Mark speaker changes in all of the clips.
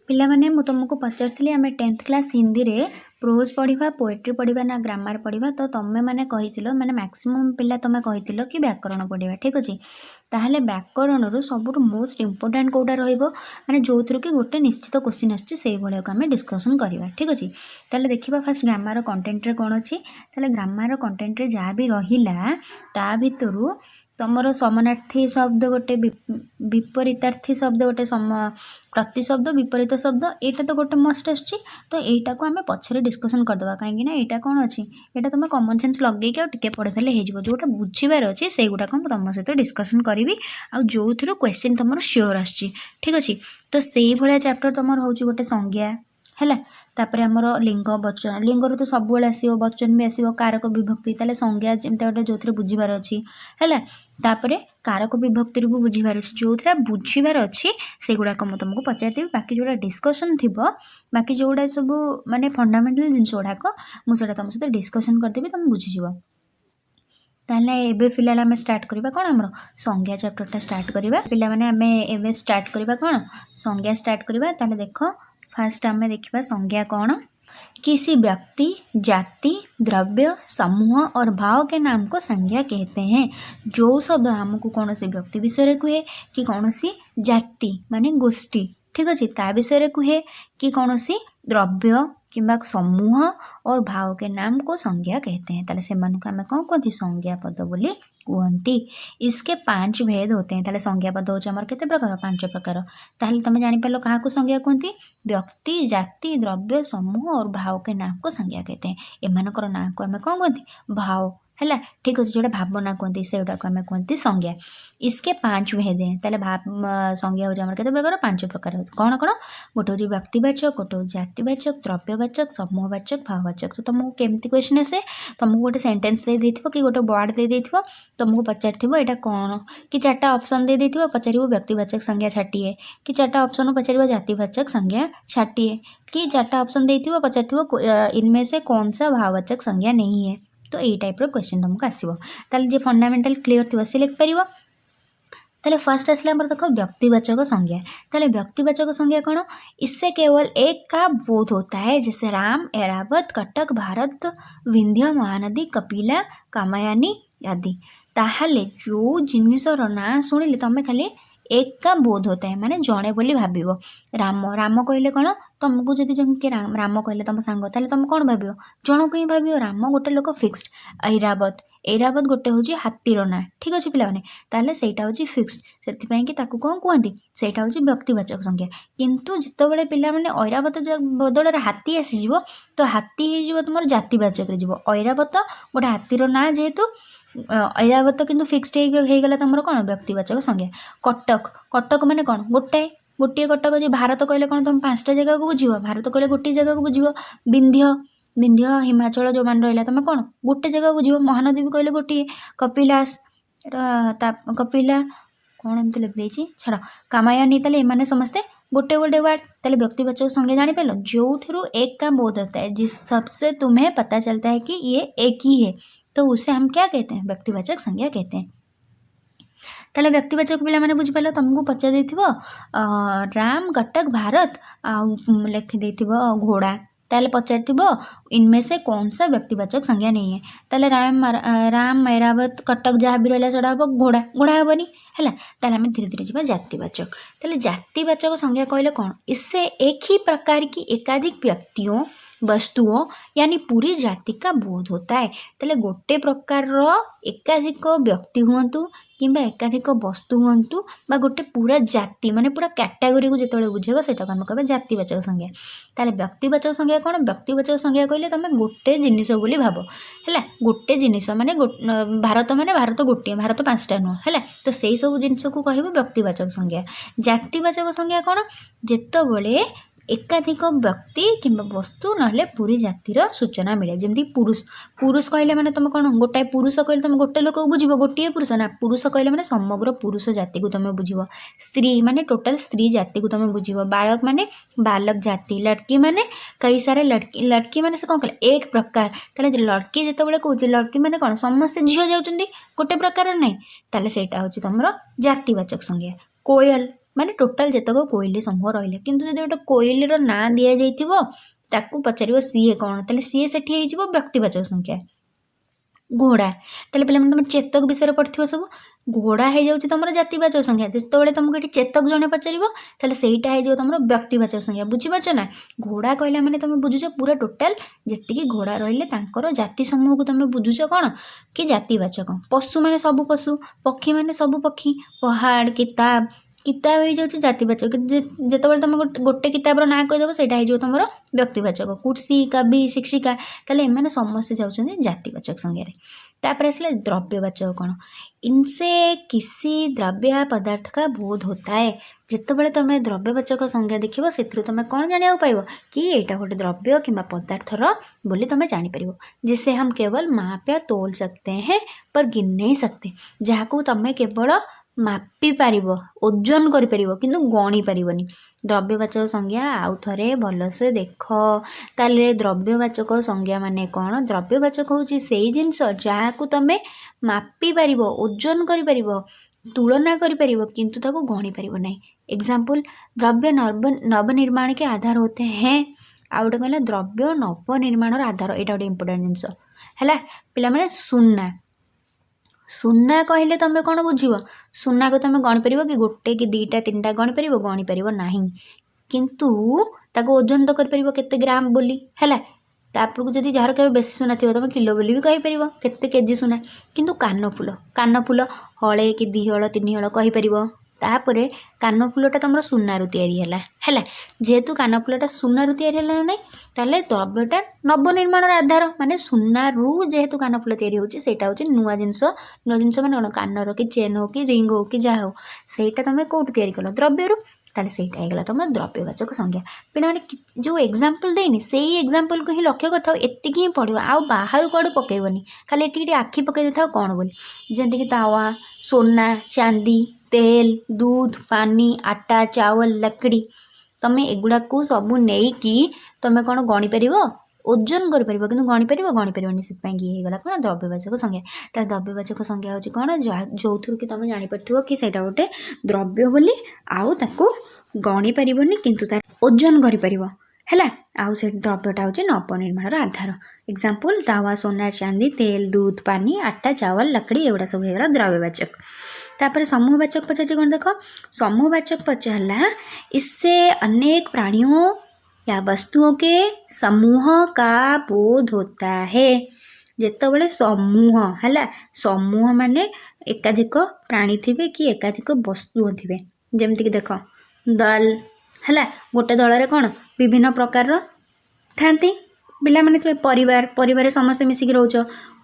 Speaker 1: ପିଲାମାନେ ମୁଁ ତୁମକୁ ପଚାରିଥିଲି ଆମେ 10th କ୍ଲାସ୍ ହିନ୍ଦୀରେ ପ୍ରୋଜ୍ ପଢ଼ିବା ପୋଏଟ୍ରି ପଢ଼ିବା ନା ଗ୍ରାମାର ପଢ଼ିବା। ତ ତୁମେମାନେ କହିଥିଲ ମାନେ ମ୍ୟାକ୍ସିମମ୍ ପିଲା ତୁମେ କହିଥିଲ କି ବ୍ୟାକରଣ ପଢ଼ିବା। ଠିକ୍ ଅଛି, ତାହେଲେ ବ୍ୟାକରଣରୁ ସବୁଠୁ ମୋଷ୍ଟ ଇମ୍ପୋର୍ଟାଣ୍ଟ କେଉଁଟା ରହିବ ମାନେ ଯେଉଁଥିରୁ କି ଗୋଟେ ନିଶ୍ଚିତ କ୍ୱେଶ୍ଚିନ୍ ଆସୁଛି ସେଇଭଳିଆକୁ ଆମେ ଡିସ୍କସନ୍ କରିବା। ଠିକ୍ ଅଛି, ତାହେଲେ ଦେଖିବା ଫାର୍ଷ୍ଟ ଗ୍ରାମାର କଣ୍ଟେଣ୍ଟରେ କ'ଣ ଅଛି। ତାହେଲେ ଗ୍ରାମାର କଣ୍ଟେଣ୍ଟରେ ଯାହା ବି ରହିଲା ତା ଭିତରୁ ତୁମର ସମାନାର୍ଥୀ ଶବ୍ଦ ଗୋଟେ, ବିପରୀତାର୍ଥୀ ଶବ୍ଦ ଗୋଟେ, ପ୍ରତିଶବ୍ଦ ବିପରୀତ ଶବ୍ଦ, ଏଇଟା ତ ଗୋଟେ ମଷ୍ଟ ଆସୁଛି। ତ ଏଇଟାକୁ ଆମେ ପଛରେ ଡିସ୍କସନ୍ କରିଦେବା, କାହିଁକିନା ଏଇଟା କ'ଣ ଅଛି, ଏଇଟା ତୁମେ କମନ୍ ସେନ୍ସ ଲଗେଇକି ଆଉ ଟିକେ ପଢ଼ିଦେଲେ ହେଇଯିବ। ଯେଉଁଟା ବୁଝିବାର ଅଛି ସେଇଗୁଡ଼ାକ ମୁଁ ତୁମ ସହିତ ଡିସ୍କସନ୍ କରିବି, ଆଉ ଯେଉଁଥିରୁ କ୍ୱେଶ୍ଚିନ୍ ତୁମର ସିଓର ଆସୁଛି। ଠିକ୍ ଅଛି, ତ ସେଇଭଳିଆ ଚାପ୍ଟର ତୁମର ହେଉଛି ଗୋଟେ ସଂଜ୍ଞା ହେଲା। ତାପରେ ଆମର ଲିଙ୍ଗ ବଚନ, ଲିଙ୍ଗରୁ ତ ସବୁବେଳେ ଆସିବ, ବଚନ ବି ଆସିବ, କାରକ ବିଭକ୍ତି, ତାହେଲେ ସଂଜ୍ଞା ଯେମିତି ଗୋଟେ ଯେଉଁଥିରେ ବୁଝିବାର ଅଛି ହେଲା। ତାପରେ କାରକ ବିଭକ୍ତିରୁ ବି ବୁଝିବାର ଅଛି, ଯେଉଁଥିରେ ବୁଝିବାର ଅଛି ସେଗୁଡ଼ାକ ମୁଁ ତୁମକୁ ପଚାରିଦେବି। ବାକି ଯେଉଁଟା ଡିସ୍କସନ୍ ଥିବ, ବାକି ଯେଉଁଗୁଡ଼ା ସବୁ ମାନେ ଫଣ୍ଡାମେଣ୍ଟାଲ୍ ଜିନିଷ ଗୁଡ଼ାକ ମୁଁ ସେଇଟା ତୁମ ସହିତ ଡିସ୍କସନ୍ କରିଦେବି, ତୁମେ ବୁଝିଯିବ। ତାହେଲେ ଏବେ ଫିଲହାଲ ଆମେ ଷ୍ଟାର୍ଟ କରିବା କ'ଣ, ଆମର ସଂଜ୍ଞା ଚାପ୍ଟରଟା ଷ୍ଟାର୍ଟ କରିବା। ପିଲାମାନେ ଆମେ ଏବେ ଷ୍ଟାର୍ଟ କରିବା କ'ଣ, ସଂଜ୍ଞା ଷ୍ଟାର୍ଟ କରିବା। ତାହେଲେ ଦେଖ ଫାର୍ଷ୍ଟ ଆମେ ଦେଖିବା ସଂଜ୍ଞା କ'ଣ। किसी व्यक्ति, जाति, द्रव्य, समूह और भाव के नाम को संज्ञा कहते हैं। जो शब्द आमको कौन से व्यक्ति विषय कहे कि कौन सी जाति माने गोष्ठी, ठीक अच्छे, ता विषय कहे कि कौन सी द्रव्य किंबा समूह और भाव के नाम को संज्ञा कहते हैं। ताले से आम कौन कहती, संज्ञा पद बोली कहती। इसके 5 भेद होते हैं। ताले संज्ञा पद होचे हमर केते प्रकार, 5 प्रकार। ताले तुम जानि पारलो काहा को संज्ञा कहती, व्यक्ति, जाति, द्रव्य, समूह और भाव के नाम को संज्ञा कहते हैं। एमानकर नाम को आम कौन कहती, भाव है। ठीक अच्छे, जोटा भावना कहती से आम कहती संज्ञा। इसके 5 भेद हैं। ताले संज्ञा हो केते प्रकार, 5 प्रकार। कौन कौन, गोटे हूँ व्यक्तिवाचक, गोटे हूँ जातिवाचक, द्रव्यवाचक, समूहवाचक, भाववाचक। तो तुमको केमती क्वेश्चन आसे, तुमको गोटे सेंटेंस दे देथिबो कि गोटे वर्ड दे देथिबो, तुमको पचारिथिबो एटा कौन, कि 4टा ऑप्शन दे देथिबो, पचारिबो व्यक्तिवाचक संज्ञा छाटिए, कि 4टा ऑप्शन पचारिबो जातिवाचक संज्ञा छाटिए, कि 4टा ऑप्शन देथिबो पचारिथिबो इनमें से कौन सा भाववाचक संज्ञा नहीं है। तो यही टाइप क्वेश्चन तुमको आसो। ताले जे फंडामेंटल क्लियर थी सी लिख पार। ताले फर्स्ट आसला देखो व्यक्तिवाचक संज्ञा। ताले व्यक्तिवाचक संज्ञा कौन, इससे केवल एक का बोध होता है, जैसे राम, ऐरावत, कटक, भारत, विंध्य, महानदी, कपिला, कामायनी आदि। ताहले जो जिनिसर ना शुणिले तुम खाली एक का बोध होता है माने जड़े बोली भाव। राम, राम कहले कौन, तुमको जब जमी राम कहले तुम सांग, ताले तुम कौन भाव, जन को ही भाव, राम गोटे लोक फिक्सड। ऐरावत, ऐरावत गोटे हूँ हाथीर ना, ठीक अच्छे पिलाने, ताहले सेटा हूँ फिक्सड, से कौन कहती, सेटा हूँ व्यक्तिवाचक संज्ञा। किंतु जितेबाला पिला माने ऐरावत बदल हाथी आसीज, तो हाथी हो तुम जातिवाचक ऐरावत गोटे हाथीर ना, जेहेतु ऐरावत किंतु फिक्सड हो गला तुम कौन व्यक्तिवाचक संज्ञा। कटक, कटक माने कौन, गोटे गोटे कटक। जो भारत कहले कौन, तुम 5टा जगह को बुझ, भारत कहले गोटे जगह को बुझ। विंध्य, विंध्य हिमाचल जो मान रहा तुम कौन गोटे जगह बुझ। महानदी भी कहले गोटे। कपिलास, कपिला कौन एमती लिख देछि छाड़, कामायनी, ताले एमाने समस्ते गोटे गोटे वर्ड। ताले व्यक्तिवाचक संज्ञा जानी पारो, जो थ्रू एक का बोध होता है, जिस सबसे तुम्हें पता चलता है कि ये एक ही है, तो उसे हम क्या कहते हैं, व्यक्तिवाचक संज्ञा कहते हैं। ताले व्यक्तिवाचक पिला माने बुझी पालो, तुमको पचार देथिबो राम, कटक, भारत लिखि देथिबो घोड़ा, ताले पचारिथिबो इनमें से कौन सा व्यक्तिवाचक संज्ञा नहीं है। ताले राम, ऐरावत, कटक जहाँ भी रहा सेटा हम घोड़ा, घोड़ा हेनी है। ताले आम धीरे धीरे जावा जातिवाचक। ताले जातिवाचक संज्ञा कहले कौन, इससे एक ही प्रकार की एकाधिक व्यक्तियों, वस्तुओं यानी पूरी जाति का बोध होता है। ताले गोटे प्रकार एकाधिक व्यक्ति हुंतु किंबा एकाधिक वस्तु हुंतु बा गोटे पूरा जाति माने पूरा कैटेगरी को जिते बुझेगा सेटा आम कह जातिवाचक संज्ञा। ताले व्यक्तिवाचक संज्ञा कौन, व्यक्तिवाचक संज्ञा कहले तुम गोटे जिनिस बोली भाव है, गोटे जिनिस माने भारत माने भारत गोटे, भारत 5टा नुह है, तो सही सब जिनिस को कह व्यक्तिवाचक संज्ञा। जातिवाचक संज्ञा कौन, जेतबेले एकाधिक व्यक्ति किंबा वस्तु ना पूरी जातिर सूचना मिले। जमी पुरुष, पुरुष कहले माने तुम कौन, गोटाए पुरुष कहले तुम गोटे लोक बुझ, गोटे पुरुष ना, पुरुष कहले माने समग्र पुरुष जाति को तुम बुझ। स्त्री माने टोटल स्त्री जाति को तुम बुझ। बालक माने बालक जाति। लड़की माने कई सारे लड़की, लड़की माने से कौन कहले एक प्रकार। ताले लड़की जितेबाला कहूँ, लड़की माने कौन, समस्ते झील जाउछन्ती गोटे प्रकार नहीं, ताले सेटा होछि तुमरो जातिवाचक संज्ञा। कोयल, ମାନେ ଟୋଟାଲ ଯେତକ କୋଇଲି ସମूह ରହିଲେ। କିନ୍ତୁ ଯଦି ଗୋଟେ କୋଇଲିର ନାଁ ଦିଆଯାଇଥିବ ତାକୁ ପଚାରିବ ସିଏ କ'ଣ, ତାହେଲେ ସିଏ ସେଠି ହେଇଯିବ ବ୍ୟକ୍ତିବାଚକ ସଂଜ୍ଞା। ଘୋଡ଼ା, ତାହେଲେ ପିଲାମାନେ ତମେ ଚେତକ ବିଷୟରେ ପଢ଼ିଥିବ ସବୁ। ଘୋଡ଼ା ହେଇଯାଉଛି ତମର ଜାତିବାଚକ ସଂଜ୍ଞା। ଯେତେବେଳେ ତମକୁ ଏଠି ଚେତକ ଜଣେ ପଚାରିବ ତାହେଲେ ସେଇଟା ହେଇଯିବ ତମର ବ୍ୟକ୍ତିବାଚକ ସଂଜ୍ଞା। ବୁଝିପାରୁଛ ନା? ଘୋଡ଼ା କହିଲା ମାନେ ତମେ ବୁଝୁଛ ପୁରା ଟୋଟାଲ ଯେତିକି ଘୋଡ଼ା ରହିଲେ ତାଙ୍କର ଜାତି ସମୂହକୁ ତମେ ବୁଝୁଛ କ'ଣ କି ଜାତିବାଚକ। ପଶୁ ମାନେ ସବୁ ପଶୁ, ପକ୍ଷୀ ମାନେ ସବୁ ପକ୍ଷୀ। ପାହାଡ଼, କିତାବ, କିତାବ ହେଇଯାଉଛି ଜାତିବାଚକ। ଯେତେବେଳେ ତମେ ଗୋଟେ କିତାବର ନାଁ କହିଦେବ ସେଇଟା ହେଇଯିବ ତମର ବ୍ୟକ୍ତିବାଚକ। କୁର୍ସୀ, କବି, ଶିକ୍ଷିକା, ତାହେଲେ ଏମାନେ ସମସ୍ତେ ଯାଉଛନ୍ତି ଜାତିବାଚକ ସଂଜ୍ଞାରେ। ତାପରେ ଆସିଲା ଦ୍ରବ୍ୟବାଚକ କ'ଣ? इनसे किसी द्रव्य पदार्थ का बोध होता है। ଯେତେବେଳେ ତମେ ଦ୍ରବ୍ୟବାଚକ ସଂଜ୍ଞା ଦେଖିବ ସେଥିରୁ ତମେ କ'ଣ ଜାଣିବାକୁ ପାଇବ କି ଏଇଟା ଗୋଟେ ଦ୍ରବ୍ୟ କିମ୍ବା ପଦାର୍ଥର ବୋଲି ତମେ ଜାଣିପାରିବ। जिसे हम केवल माप या तोल सकते हैं पर गिन नहीं सकते। ଯାହାକୁ ତମେ କେବଳ ମାପି ପାରିବ, ଓଜନ କରିପାରିବ କିନ୍ତୁ ଗଣି ପାରିବନି। ଦ୍ରବ୍ୟବାଚକ ସଂଜ୍ଞା ଆଉ ଥରେ ଭଲସେ ଦେଖ। ତାହେଲେ ଦ୍ରବ୍ୟବାଚକ ସଂଜ୍ଞା ମାନେ କ'ଣ? ଦ୍ରବ୍ୟବାଚକ ହେଉଛି ସେଇ ଜିନିଷ ଯାହାକୁ ତମେ ମାପି ପାରିବ, ଓଜନ କରିପାରିବ, ତୁଳନା କରିପାରିବ କିନ୍ତୁ ତାକୁ ଗଣି ପାରିବ ନାହିଁ। ଏକ୍ଜାମ୍ପଲ୍, ଦ୍ରବ୍ୟ ନବନିର୍ମାଣ के आधार होते हैं। ଆଉ ଗୋଟେ କହିଲା ଦ୍ରବ୍ୟ ନବନିର୍ମାଣର ଆଧାର। ଏଇଟା ଗୋଟେ ଇମ୍ପୋର୍ଟାଣ୍ଟ ଜିନିଷ ହେଲା। ପିଲାମାନେ ସୁନା, ସୁନା କହିଲେ ତମେ କ'ଣ ବୁଝିବ? ସୁନାକୁ ତମେ ଗଣିପାରିବ କି? ଗୋଟେ କି ଦିଟା ତିନିଟା ଗଣିପାରିବ? ଗଣିପାରିବ ନାହିଁ। କିନ୍ତୁ ତାକୁ ଓଜନ ତ କରିପାରିବ କେତେ ଗ୍ରାମ ବୋଲି ହେଲା। ତାପରକୁ ଯଦି ଯାହାର କେବେ ବେଶୀ ସୁନା ଥିବ ତମେ କିଲୋ ବୋଲି ବି କହିପାରିବ କେତେ କେଜି ସୁନା। କିନ୍ତୁ କାନଫୁଲ ହଳେ କି 2 ହଳ 3 ହଳ କହିପାରିବ। ତାପରେ କାନଫୁଲଟା ତମର ସୁନାରୁ ତିଆରି ହେଲା ହେଲା। ଯେହେତୁ କାନଫୁଲଟା ସୁନାରୁ ତିଆରି ହେଲା ନା ନାହିଁ, ତାହେଲେ ଦ୍ରବ୍ୟଟା ନବନିର୍ମାଣର ଆଧାର। ମାନେ ସୁନାରୁ ଯେହେତୁ କାନଫୁଲ ତିଆରି ହେଉଛି ସେଇଟା ହେଉଛି ନୂଆ ଜିନିଷ। ନୂଆ ଜିନିଷ ମାନେ କ'ଣ? କାନର କି ଚେନ୍ ହଉ କି ରିଙ୍ଗ ହଉ କି ଯାହା ହଉ, ସେଇଟା ତମେ କେଉଁଠୁ ତିଆରି କଲ? ଦ୍ରବ୍ୟରୁ। ତାହେଲେ ସେଇଟା ହେଇଗଲା ତମ ଦ୍ରବ୍ୟବାଚକ ସଂଜ୍ଞା। ପିଲାମାନେ ଯେଉଁ ଏକ୍ଜାମ୍ପଲ୍ ଦେଇନି ସେଇ ଏକ୍ଜାମ୍ପଲ୍କୁ ହିଁ ଲକ୍ଷ୍ୟ କରିଥାଉ, ଏତିକି ହିଁ ପଢ଼ିବ, ଆଉ ବାହାରୁ କୁଆଡ଼ୁ ପକାଇବନି। ଖାଲି ଏଠି ଟିକେ ଆଖି ପକାଇ ଦେଇଥାଉ କ'ଣ ବୋଲି। ଯେମିତିକି ତାୱା, सोना, चांदी, तेल, दूध, पानी, आटा, चावल, लकड़ी। तमें एगुड़ाक सबू नहीं कि तमें कौन गणिपर? ओजन कर गणिपर गणिपारे से गला कौन द्रव्यवाचक संज्ञा। तो द्रव्यवाचक संज्ञा हूँ कौन जो थ्रु कि तुम जापर कि सहीटा गोटे द्रव्य बोली आउ ताकू गणिपर किंतु तार ओजन कर आउ से द्रव्यटा हूँ नवनिर्माण आधार। एग्जाम्पल, तावा, सोना, चांदी, तेल, दूध, पानी, आटा, चावल, लकड़ी, एगुड़ा सब हो द्रव्यवाचक। तापर समूहवाचक पचार कौन देख? समूहवाचक पचारला इससे अनेक प्राणियों या वस्तुओं के समूह का बोध होता है। जेतबले समूह है, समूह माने एकाधिक प्राणी थिबे कि एकाधिक वस्तु थिबे। जेमती देख दल है, गोटे दल रे कौन विभिन्न प्रकार थांती पिला माने थे। परिवार, परिवार समस्त मिसिक रोच।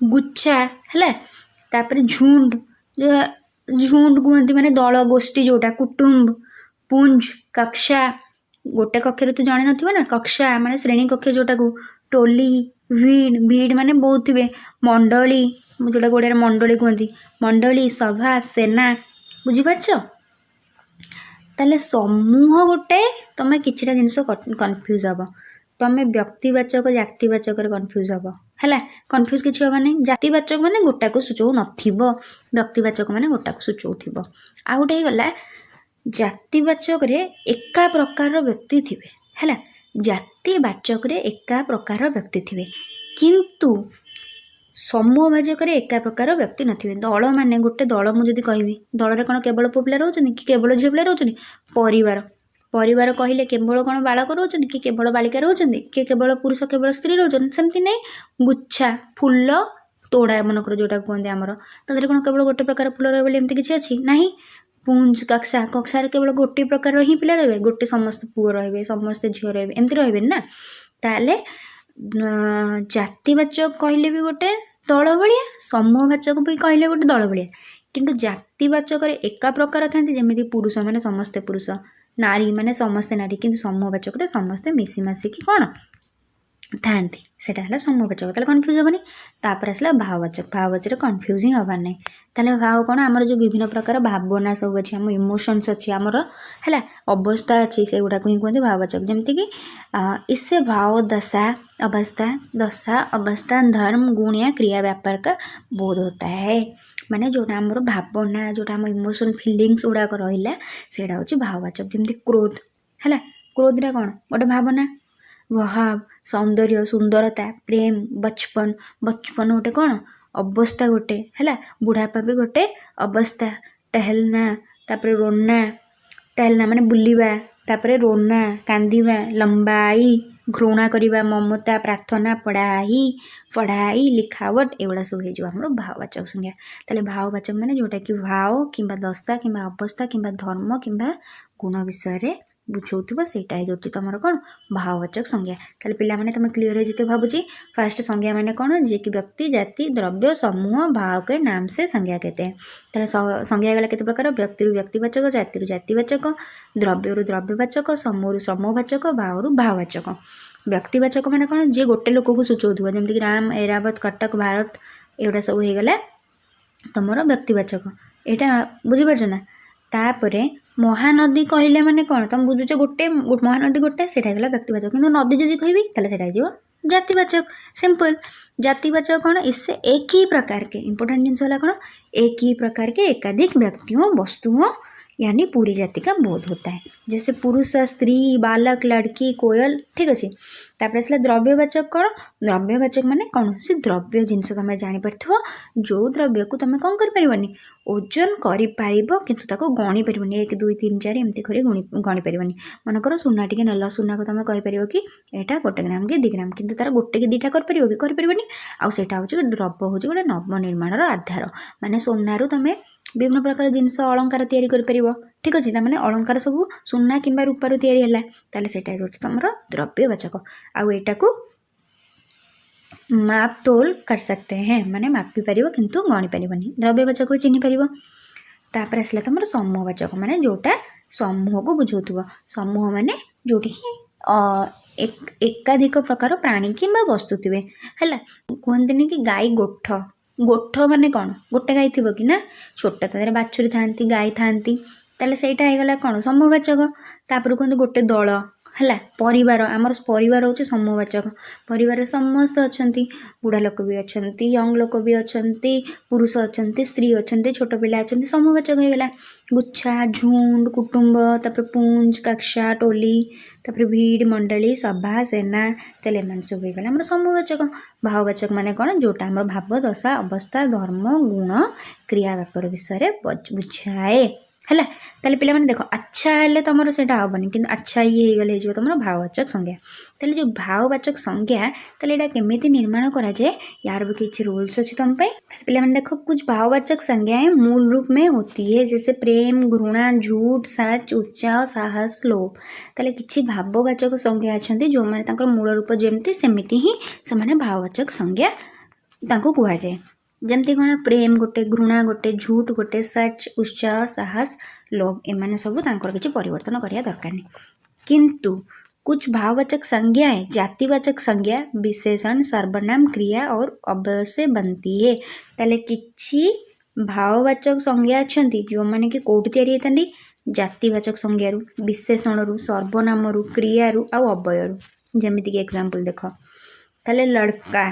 Speaker 1: गुच्छा है, तापर झुंड, झुंड कहते माने दल गोष्ठी जोटा, कुटुंब, पुंज, कक्षा। गोटे कक्षर तो जन ना कक्षा माने श्रेणी कक्ष जोटा को, टोली, भीड़, भीड़ माने बहुत थे। मंडली जोटा गोड़े मंडली कहती, मंडली, सभा, सेना। बुझीपार? ताले समूह गोटे तुम्हें किछिटा जिनस कन्फ्यूज हम। तुम व्यक्तिवाचक जातिवाचक कन्फ्यूज हम है। कन्फ्यूज किसी हम नहीं। जातिवाचक माने गोटा को सूचौ न, व्यक्तिवाचक माने गोटा को सूचौ। आ गोटे गला जातिवाचक एका प्रकार व्यक्ति थे है, जातिवाचक एका प्रकार व्यक्ति थे किंतु समूहवाचक एका प्रकार व्यक्ति नथिबे। दल माने गोटे दल मुझे कहबी दल रे कौन केवल पुଅ पिला रोचन कि केवल झिଅ पिला रोचन? परिवार, परिवार कहले केवल कौन बालक रोचन कि केवल बालिका रोचन कि केवल पुरुष केवल स्त्री रोचन? सेमती नहीं। गुच्छा, फूल तोड़ा मनकर जोटा कहते आमर, तादेहरे कौन केवल गोटे प्रकार फूल रही एमती किसी अच्छी नहीं। पुंज, कक्षा, कक्षार केवल गोटे प्रकार ही पिला रहे, गोटे समस्त पुଅ रहे, समस्त झिଅ रहे, एमती रहे ना। ताले जातिवाचक कहले भी गोटे दल भाया, समूहवाचक भी कहले गोटे दल भाया। किंतु जातिवाचक एका प्रकार था जमी पुरुष माने समस्ते पुरुष, नारी माने समस्ते नारी, किंतु समूहवाचक समस्ते मिशीमासिकी कौन थांती सेटा है समूहवाचक। ताले कन्फ्यूज हेनी। तापर आसला भाववाचक। भाववाचक कन्फ्यूजिंग हबार नहीं। ताले भाव कौन? आमर जो विभिन्न प्रकार भावना सब अच्छी, आम इमोशंस अच्छी, आमर है अवस्था अच्छी, से गुड़ा ही कहते भाववाचक। जमती कि इससे भाव दशा, अवस्था, धर्म, गुण या क्रिया व्यापार का बोध होता है। ମାନେ ଯେଉଁଟା ଆମର ଭାବନା, ଯେଉଁଟା ଆମ ଇମୋସନ୍ ଫିଲିଙ୍ଗସ୍ ଗୁଡ଼ାକ ରହିଲା ସେଇଟା ହେଉଛି ଭାବବାଚକ। ଯେମିତି କ୍ରୋଧ ହେଲା, କ୍ରୋଧଟା କ'ଣ ଗୋଟେ ଭାବନା, ଭାବ ସୌନ୍ଦର୍ଯ୍ୟ, ସୁନ୍ଦରତା, ପ୍ରେମ, ବଚପନ, ବଚପନ ଗୋଟେ କ'ଣ ଅବସ୍ଥା ଗୋଟେ ହେଲା, ବୁଢ଼ାପା ବି ଗୋଟେ ଅବସ୍ଥା, ଟହଲନା, ତାପରେ ରୋନା, ଟହଲନା ମାନେ ବୁଲିବା, ତାପରେ ରୋନା କାନ୍ଦିବା, ଲମ୍ବାଇ ଘୃଣା କରିବା, ମମତା, ପ୍ରାର୍ଥନା, ପଢ଼ାଇ, ପଢ଼ାଇ, ଲିଖାୱଟ, ଏଗୁଡ଼ା ସବୁ ହେଇଯିବ ଆମର ଭାବବାଚକ ସଂଜ୍ଞା। ତାହେଲେ ଭାବବାଚକ ମାନେ ଯେଉଁଟାକି ଭାବ କିମ୍ବା ଦଶା କିମ୍ବା ଅବସ୍ଥା କିମ୍ବା ଧର୍ମ କିମ୍ବା ଗୁଣ ବିଷୟରେ ବୁଝାଉଥିବ ସେଇଟା ହେଇଯାଉଛି ତୁମର କ'ଣ ଭାବବାଚକ ସଂଜ୍ଞା। ତାହେଲେ ପିଲାମାନେ ତୁମେ କ୍ଲିୟର ହେଇଯିବ ଭାବୁଛି। ଫାଷ୍ଟ ସଂଜ୍ଞା ମାନେ କ'ଣ, ଯିଏକି ବ୍ୟକ୍ତି, ଜାତି, ଦ୍ରବ୍ୟ, ସମୂହ, ଭାव के नाम से संज्ञा कहते हैं। ତାହେଲେ ସଂଜ୍ଞା ହେଇଗଲା କେତେ ପ୍ରକାର, ବ୍ୟକ୍ତିରୁ ବ୍ୟକ୍ତିବାଚକ, ଜାତିରୁ ଜାତିବାଚକ, ଦ୍ରବ୍ୟରୁ ଦ୍ରବ୍ୟବାଚକ, ସମୂହରୁ ସମୂହବାଚକ, ଭାବରୁ ଭାବବାଚକ। ବ୍ୟକ୍ତିବାଚକ ମାନେ କ'ଣ, ଯିଏ ଗୋଟେ ଲୋକକୁ ସୂଚାଉଥିବ, ଯେମିତିକି ରାମ, ଏରାବତ, କଟକ, ଭାରତ, ଏଗୁଡ଼ା ସବୁ ହେଇଗଲା ତୁମର ବ୍ୟକ୍ତିବାଚକ। ଏଇଟା ବୁଝିପାରୁଛ ନା। ତାପରେ ମହାନଦୀ କହିଲେ ମାନେ କ'ଣ, ତୁମେ ବୁଝୁଛ ଗୋଟେ ମହାନଦୀ ଗୋଟେ, ସେଇଟା ହେଇଗଲା ବ୍ୟକ୍ତିବାଚକ। କିନ୍ତୁ ନଦୀ ଯଦି କହିବି ତାହେଲେ ସେଇଟା ହେଇଯିବ जातिवाचक। सिंपल। जातिवाचक कौन, इससे एक ही प्रकार के, इंपोर्टेंट जिनिस होला कौन, एक ही प्रकार के एकाधिक व्यक्तियों, वस्तुओं यानी पूरी जाति का बोध होता है। जैसे पुरुष, स्त्री, बालक, लड़की, कोयल, ठीक अच्छे। तापर आसला द्रव्यवाचक कौन, द्रव्यवाचक माने कौन सी द्रव्य जिनस तुम जापर जो द्रव्य को तुम कौन कर पारिबनी, ओजन करि पारिबो किंतु ताको गणी पारिबनी, 1 2 3 4 एमती करी गणी पारिबनी। मनकर सुना टिके नल, सुना को तुम कहि पारिबो कि एटा 1 ग्राम कि 2 ग्राम, किंतु तार 1 कि 2टा कर पारिबो कि, कर पारिबनी। आ सेटा होची द्रव्य होची गोटे नवनिर्माणर आधार। माने सोनारू तुम विभिन्न प्रकार जिनस अलंकार तैयारी कर पारिबो, ठीक अच्छे। तार अलंकार सब सुना किंबा रूपार तैयारी है, ताले सेटा होची तुमर द्रव्यवाचक। आउ एटा को माप तोल कर सकते हैं, माने मापी पारिबो किंतु गणी पारिबनी, द्रव्यवाचक को चिन्हि पारिबो। तापर आसला तुमर समूहवाचक, माने जोटा समूह को बुझाउथबो। समूह माने जोटी एकाधिक प्रकार प्राणी किंबा वस्तु थिबे हैला। कहंतनी कि गाई गोठ, गोठ माने कौन, गोटे गाई थी कि ना, छोटा तादेहरे बाछुरी थांती, गाई थांती, ताले सेटा हेगला कौन समूहवाचक। तापर कहते गोटे दल है, परिवार, आमर परिवार हूँ समूहवाचक। परिवार समस्त अच्छा, बुढ़ा लोक भी अच्छा, यंग लोक भी अच्छा, पुरुष अच्छा, स्त्री अच्छा, छोट पिला अच्छा, समूहवाचक होगा। गुच्छा, झुंड, कुटुंब, तापर पुंज, कक्षा, टोली, तापर भीड़, मंडली, सभा, सेना, तेल एम सब होगा आम समूहवाचक। भाववाचक माने कौन, जोटा आम भाव, दशा, अवस्था, धर्म, गुण, क्रिया व्यापार विषय बुझाए है। ताले पिला माने देखो अच्छा हेले तुमर सेटा हेबनी, किंतु अच्छा ये गले हो तुम भाववाचक संज्ञा। ताले जो भाववाचक संज्ञा ताले एटा केमिति निर्माण करा जाए, यार भी किछि रूल्स अछि तुम पे। पिला माने देखो कुछ भाववाचक संज्ञाएं मूल रूप में होती है, जैसे प्रेम, घृणा, झूठ, सच, उत्साह, साहस, लोभ। ताले किछि भाववाचक संज्ञा अछंती जो माने तांकर मूल रूप जेमति सेमिति ही से माने भाववाचक संज्ञा तांको कुहा जाए। जमती कौन, प्रेम गोटे, घृणा गोटे, झूठ गोटे, सच, उत्साह, साहस, लोभ, एमाने सब तांकर किछि परिवर्तन करिया दरकार नहीं। किंतु कुछ भाववाचक संज्ञाएं जातिवाचक संज्ञा, विशेषण, सर्वनाम, क्रिया और अव्यय से बनती है। ताले किछि भाववाचक संज्ञा अछंती जो माने कि कोठी तयारी हेतंदी, जातिवाचक संज्ञारू, विशेषणरू, सर्वनामरू, क्रियारू आ अव्ययरू। जेमिति कि एग्जांपल देखो, ताले लड़का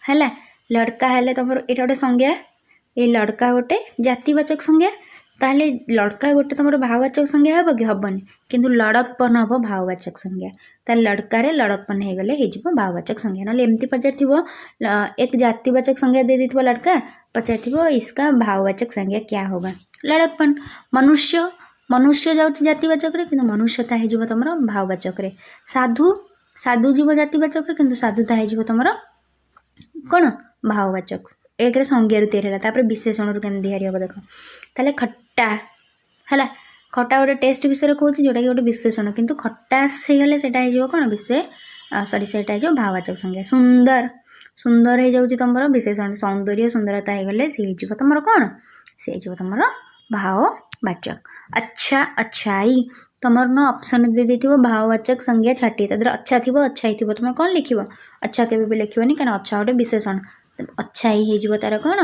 Speaker 1: हैला, लड़का हेले तुम ये गोटे संज्ञा, ये लड़का गोटे जातिवाचक संज्ञा। ताले लड़का गोटे तुम भाववाचक संज्ञा हे कि हेबनी, किंतु लड़कपन हम भाववाचक संज्ञा। ताले लड़कारे लड़कपन हो गले हो भाववाचक संज्ञा। ना एमती पचार एक जातिवाचक संज्ञा दे दी लड़का, पचार इसका भाववाचक संज्ञा क्या होगा, लड़कपन। मनुष्य, मनुष्य जाऊँगी जातिवाचक रे, किंतु मनुष्यता हो तुम भाववाचक रे। साधु, साधु जीव जातिवाचक रे, किंतु साधुता हो तुम कौन भाववाचक। एक संज्ञारू तैयारी है, तापर विशेषण केमती तैयारी हम देख। ताले खट्टा है, खट्टा गोटे टेस्ट विषय कहूँ जोटा कि गोटे विशेषण, किंतु खट्टास हो गले सेटा हो कौन विषय, सरी सेटा हो भाववाचक संज्ञा। सुंदर, सुंदर हो जाऊँ तुम विशेषण, सौंदर्य, सुंदरता हो गले सी हो तुम कौन, सी हो तुम भाववाचक। अच्छा, अच्छाई, तुमर न ऑप्शन दे देथिबो भाववाचक संज्ञा छाटी, तादर अच्छा थिबो, अच्छाई थिबो, तुम कौन लिखिबो, अच्छा केबे भी लिखिबोनी, कारण अच्छा गोटे विशेषण, अच्छाई हो जिवो तार कौन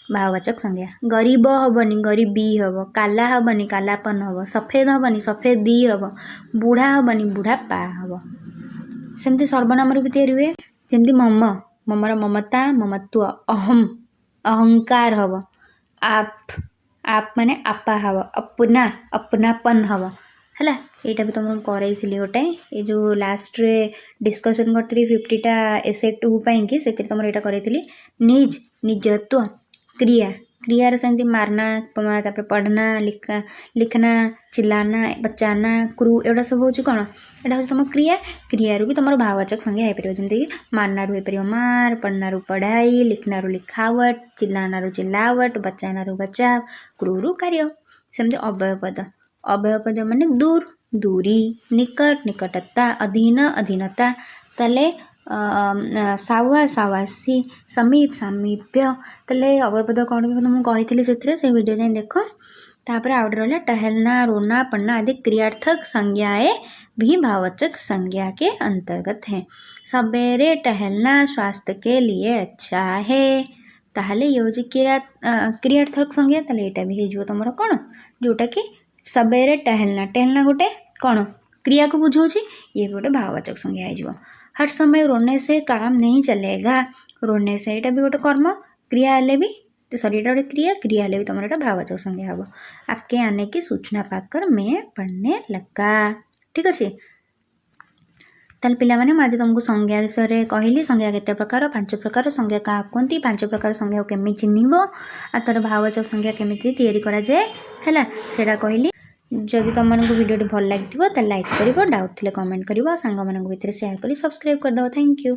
Speaker 1: भाववाचक संज्ञा। गरीब हबनी, गरीबी हब, काला हबनी, कालापन हब, सफेद हबनी, सफेदी हब, बुढ़ा हबनी, बुढ़ापा हब। सेमती सर्वनाम भी तैयारी हुए, जेमती मम, ममर ममता, ममत्व, अहम, अहंकार हब, आप आप माने आपा हव अपना अपनापन हव है यहाँ भी तुमको करई गोटे ये जो लास्ट रे डिस्कशन करी 50टा एसे 2 कि से तुम यहाँ करी निज निजत्व क्रिया क्रियार सेमती मारना तापर पढ़ना लिखना चिल्लाना बचाना क्रू एगुड़ा सब हूँ कौन एटा हूँ तुम क्रिया क्रियारू भी तुम भाववाचक संज्ञा हो पार जमीक मारनारू हो पार मार पढ़नारू पढ़ाई लिखनारू लिखावट चिल्लानारू चिल्लावट बचानारू बचाव क्रूरू कार्य सेमती अव्ययपद अव्ययपद माने दूर दूरी निकट निकटता अधीन अधीनता ताले सावा सावासी समीप सामीप्य ताले अव्ययपद कौन भी तुमको कही से वीडियो जाए देख तापर आउट रहा टहलना रोना पढ़ना आदि क्रियार्थक संज्ञाएं भी भाववाचक संज्ञा के अंतर्गत हैं। सवेरे टहलना स्वास्थ्य के लिए अच्छा है ताहले ये हूँ क्रियार्थक संज्ञा ताले एटा भी हो तुम कौन जोटा कि सवेरे टहलना टहलना गोटे कौन क्रिया को बुझाऊँगी ये भी गोटे भाववाचक संज्ञा हो। हर समय रोने से काम नहीं चलेगा रोने से यहाँ भी गोटे कर्म क्रिया हेले भी तो सॉरी गोटे क्रिया क्रिया हेले भी तुम यहाँ भाववाचक संज्ञा हम। आपके आने की सूचना पाकर मैं पढ़ने लगा ठीक अच्छे। ताल पिलामाने आज तुमको संज्ञा विषय में कहली संज्ञा केते प्रकार 5 प्रकार संज्ञा क्या कहती 5 प्रकार संज्ञा केमी चिन्हब आ तार भाववाचक संज्ञा केमी तैयारी करा जाए है सेटा कहली। जदि तुम मानक वीडियो भल लगे तो लाइक कर डाउट थे कमेंट कर सांग मान भितर शेयर कर सब्सक्राइब करदे। Thank you.